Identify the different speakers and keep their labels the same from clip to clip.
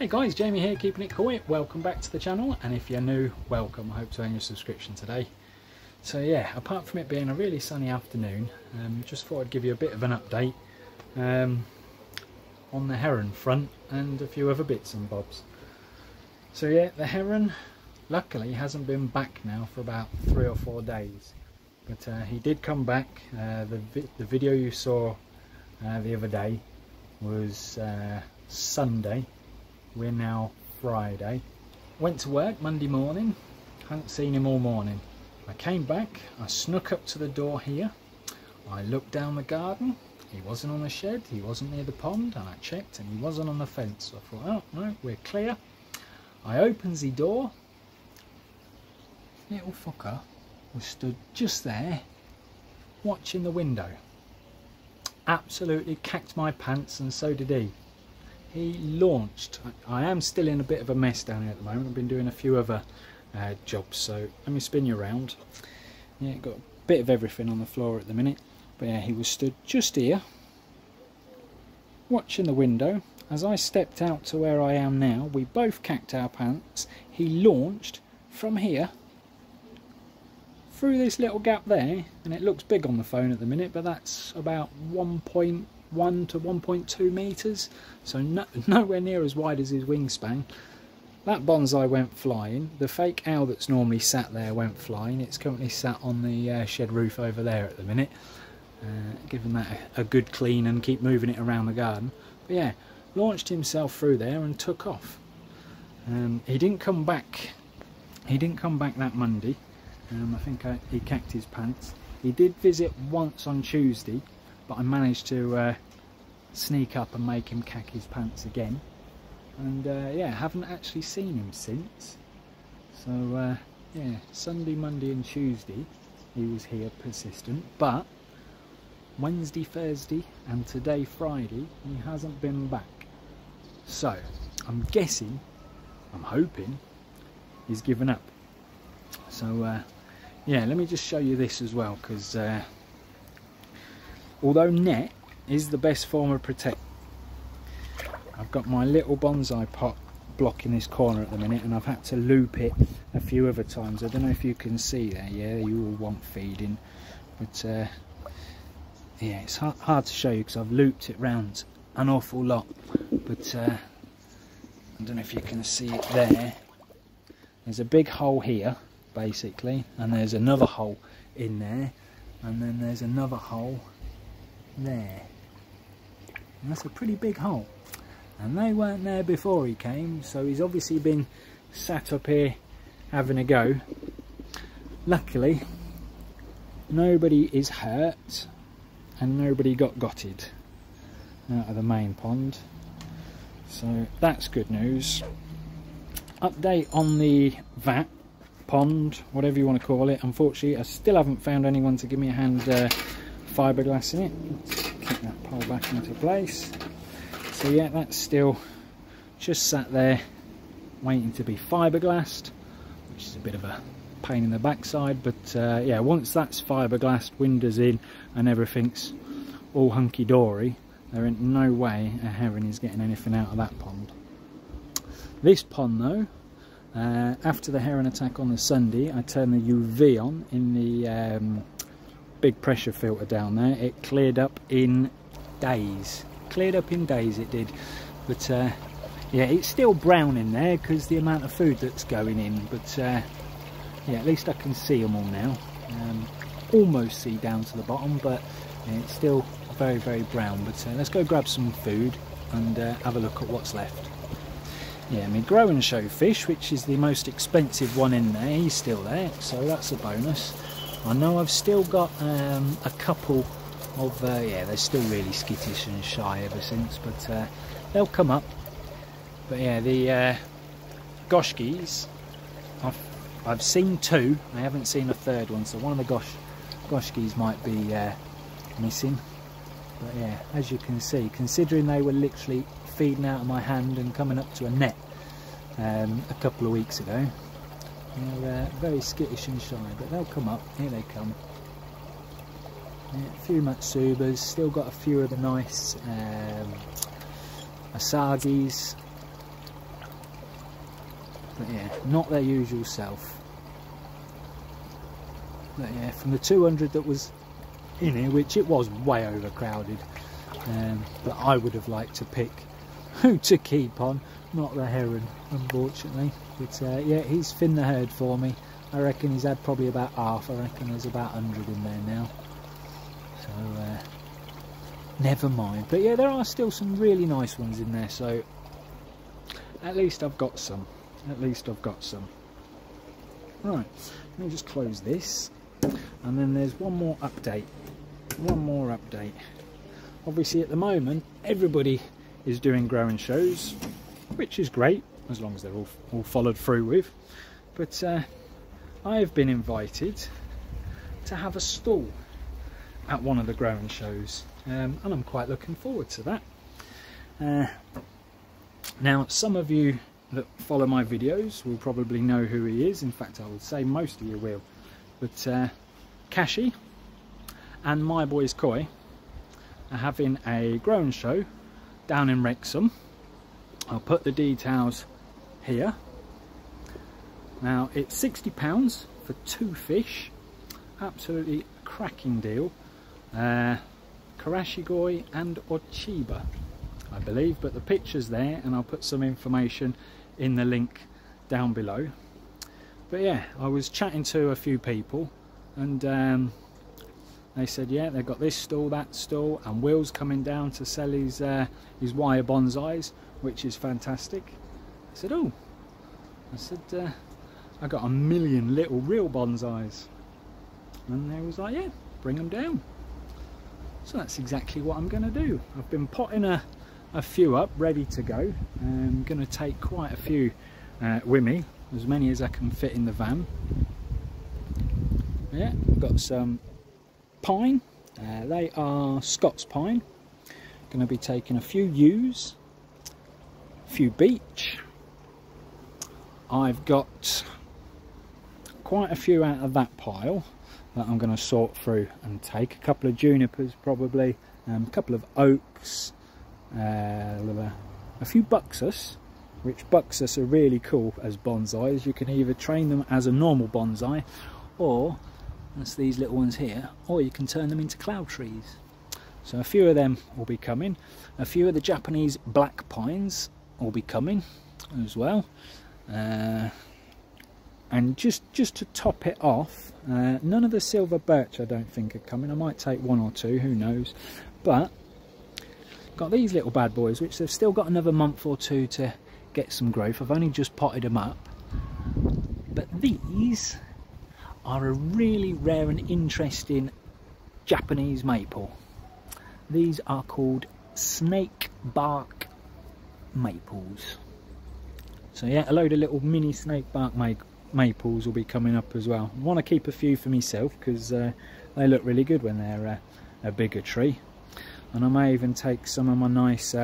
Speaker 1: Hey guys, Jamie here, keeping it koi. Welcome back to the channel, and if you're new, welcome. I hope to earn your subscription today. So yeah, apart from it being a really sunny afternoon, just thought I'd give you a bit of an update on the Heron front and a few other bits and bobs. So yeah, the Heron luckily hasn't been back now for about 3 or 4 days, but he did come back. The video you saw the other day was Sunday. We're now Friday. Went to work Monday morning, hadn't seen him all morning. I came back, I snuck up to the door here, I looked down the garden, he wasn't on the shed, he wasn't near the pond, and I checked and he wasn't on the fence. So I thought, oh no, we're clear. I opens the door, little fucker was stood just there, watching the window. Absolutely cacked my pants, and so did he. He launched. I am still in a bit of a mess down here at the moment. I've been doing a few other jobs, so let me spin you around. Yeah, got a bit of everything on the floor at the minute, but yeah, he was stood just here watching the window. As I stepped out to where I am now, we both cacked our pants. He launched from here through this little gap there, and it looks big on the phone at the minute, but that's about 1.1 to 1.2 meters, so nowhere near as wide as his wingspan. That bonsai went flying. The fake owl that's normally sat there went flying. It's currently sat on the shed roof over there at the minute, giving that a good clean and keep moving it around the garden. But yeah, launched himself through there and took off. He didn't come back that Monday. I think he cacked his pants. He did visit once on Tuesday, but I managed to sneak up and make him cack his pants again. And yeah, haven't actually seen him since. So yeah, Sunday, Monday and Tuesday he was here persistent, but Wednesday, Thursday and today Friday he hasn't been back. So I'm guessing, I'm hoping he's given up. So yeah, let me just show you this as well, because although net is the best form of protection, I've got my little bonsai pot blocking this corner at the minute, and I've had to loop it a few other times. I don't know if you can see there. Yeah, you all want feeding, but yeah, it's hard to show you because I've looped it round an awful lot. But I don't know if you can see it there. There's a big hole here basically, and there's another hole in there, and then there's another hole there, and that's a pretty big hole, and they weren't there before he came, so he's obviously been sat up here having a go. Luckily nobody is hurt and nobody got gutted out of the main pond, so that's good news. Update on the vat, pond, whatever you want to call it. Unfortunately I still haven't found anyone to give me a hand fiberglass in it. Keep that pole back into place. So yeah, that's still just sat there waiting to be fiberglassed, which is a bit of a pain in the backside, but yeah, once that's fiberglassed, windows in and everything's all hunky-dory, there ain't no way a heron is getting anything out of that pond. This pond though, after the heron attack on the Sunday, I turned the UV on in the big pressure filter down there. It cleared up in days. It did. But yeah, it's still brown in there because the amount of food that's going in. But yeah, at least I can see them all now. Almost see down to the bottom, but yeah, it's still very, very brown. But let's go grab some food and have a look at what's left. Yeah, my grow and show fish, which is the most expensive one in there, he's still there, so that's a bonus. I know I've still got a couple of, yeah, they're still really skittish and shy ever since, but they'll come up. But yeah, the goshkies, I've seen 2, I haven't seen a third one, so one of the goshkies might be missing. But yeah, as you can see, considering they were literally feeding out of my hand and coming up to a net a couple of weeks ago, they're very skittish and shy, but they'll come up. Here they come. Yeah, a few matsubas, still got a few of the nice asagis, But yeah, not their usual self. But yeah, from the 200 that was in here, which it was way overcrowded, but I would have liked to pick who to keep on, not the heron, unfortunately. But yeah, he's thinned the herd for me. I reckon he's had probably about half. I reckon there's about 100 in there now. So never mind. But yeah, there are still some really nice ones in there, so at least I've got some. At least I've got some. Right, let me just close this. And then there's one more update. One more update. Obviously at the moment everybody is doing growing shows, which is great as long as they're all followed through with. But I have been invited to have a stall at one of the growing shows, and I'm quite looking forward to that. Now, some of you that follow my videos will probably know who he is. In fact, I would say most of you will. But Kashi and My Boys Koi are having a growing show down in Wrexham. I'll put the details here. Now, it's £60 for 2 fish. Absolutely cracking deal. Karashigoi and Ochiba, I believe, but the picture's there, and I'll put some information in the link down below. But yeah, I was chatting to a few people, and they said yeah, they've got this stall, that stall, and Will's coming down to sell his wire bonsais, which is fantastic. I said, oh, I got 1 million little real bonsais, and they was like, yeah, bring them down. So that's exactly what I'm going to do. I've been potting a few up ready to go. I'm going to take quite a few with me, as many as I can fit in the van. Yeah, I've got some pine. They are Scots pine. Going to be taking a few yews, a few beech. I've got quite a few out of that pile that I'm going to sort through and take. A couple of junipers probably, a couple of oaks, a few buxus, which buxus are really cool as bonsais. You can either train them as a normal bonsai, or that's these little ones here, or you can turn them into cloud trees. So a few of them will be coming. A few of the Japanese black pines will be coming as well. And just to top it off, none of the silver birch I don't think are coming. I might take 1 or 2, who knows. But got these little bad boys, which they've still got another month or 2 to get some growth. I've only just potted them up. But these are a really rare and interesting Japanese maple. These are called snake bark maples. So yeah, a load of little mini snake bark maples will be coming up as well. I want to keep a few for myself because they look really good when they're a bigger tree. And I may even take some of my nice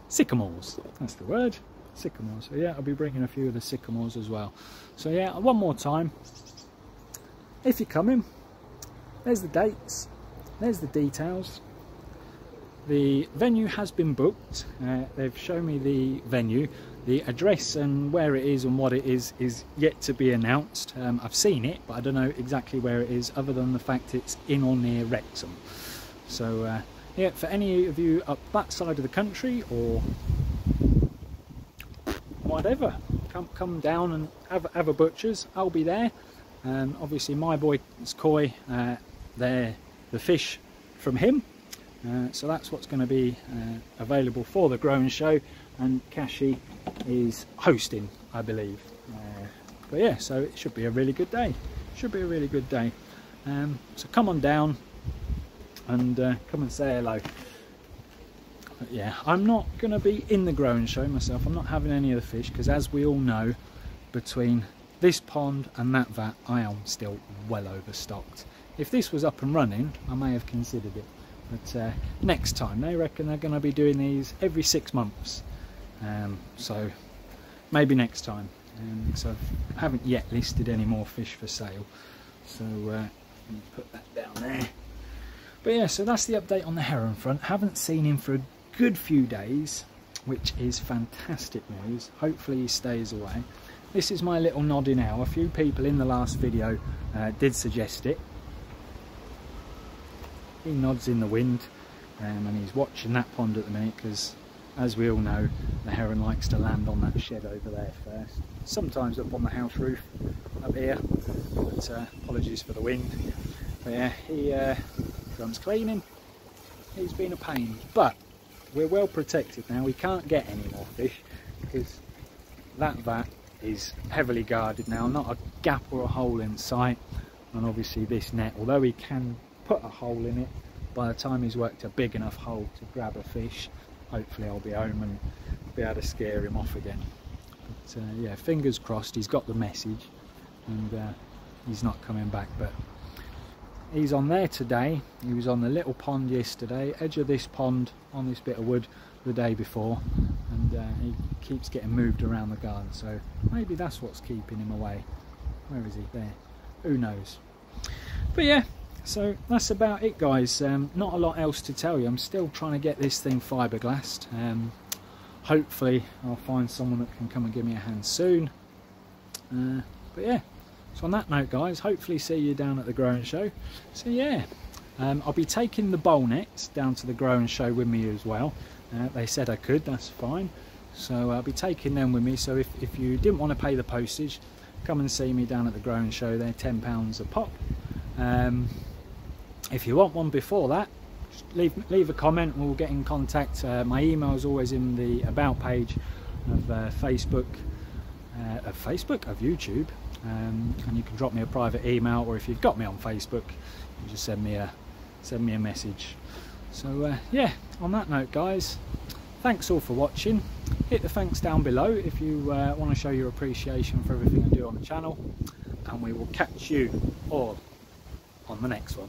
Speaker 1: sycamores. That's the word, sycamores. So yeah, I'll be bringing a few of the sycamores as well. So yeah, one more time, if you're coming, there's the dates, there's the details. The venue has been booked. They've shown me the venue. The address and where it is and what it is yet to be announced. I've seen it, but I don't know exactly where it is, other than the fact it's in or near Wrexham. So yeah, for any of you up that side of the country or whatever, come down and have a butcher's. I'll be there. Obviously My Boy's Koi, they're the fish from him. So that's what's going to be available for the growing show, and Kashi is hosting, I believe. But yeah, so it should be a really good day. Should be a really good day. So come on down and come and say hello. But yeah, I'm not going to be in the growing show myself. I'm not having any of the fish because, as we all know, between this pond and that vat, I am still well overstocked. If this was up and running, I may have considered it. But next time, they reckon they're going to be doing these every 6 months. So maybe next time. So I haven't yet listed any more fish for sale. So put that down there. But yeah, so that's the update on the heron front. Haven't seen him for a good few days, which is fantastic news. Hopefully he stays away. this is my little nodding owl. A few people in the last video did suggest it. He nods in the wind, and he's watching that pond at the minute because, as we all know, the heron likes to land on that shed over there first. Sometimes up on the house roof up here, but apologies for the wind. But yeah, he comes cleaning. He's been a pain, but we're well protected now. We can't get any more fish because that vat is heavily guarded now, not a gap or a hole in sight. And obviously this net, although he can put a hole in it, by the time he's worked a big enough hole to grab a fish, hopefully I'll be home and be able to scare him off again. But yeah, fingers crossed he's got the message and he's not coming back. But he's on there today. He was on the little pond yesterday, edge of this pond on this bit of wood the day before, and he keeps getting moved around the garden, so maybe that's what's keeping him away. Where is he? There. Who knows? But yeah, so that's about it, guys. Not a lot else to tell you. I'm still trying to get this thing fiberglassed. Hopefully I'll find someone that can come and give me a hand soon. But yeah, so on that note, guys, hopefully see you down at the growing show. So yeah, I'll be taking the bowl nets down to the growing show with me as well. They said I could, that's fine. So I'll be taking them with me. So if you didn't want to pay the postage, come and see me down at the growing show. They're £10 a pop. If you want one before that, just leave a comment and we'll get in contact. My email is always in the about page of Facebook, of YouTube, and you can drop me a private email, or if you've got me on Facebook, you just send me a message. So yeah, on that note, guys, thanks all for watching. Hit the thanks down below if you want to show your appreciation for everything I do on the channel, and we will catch you all on the next one.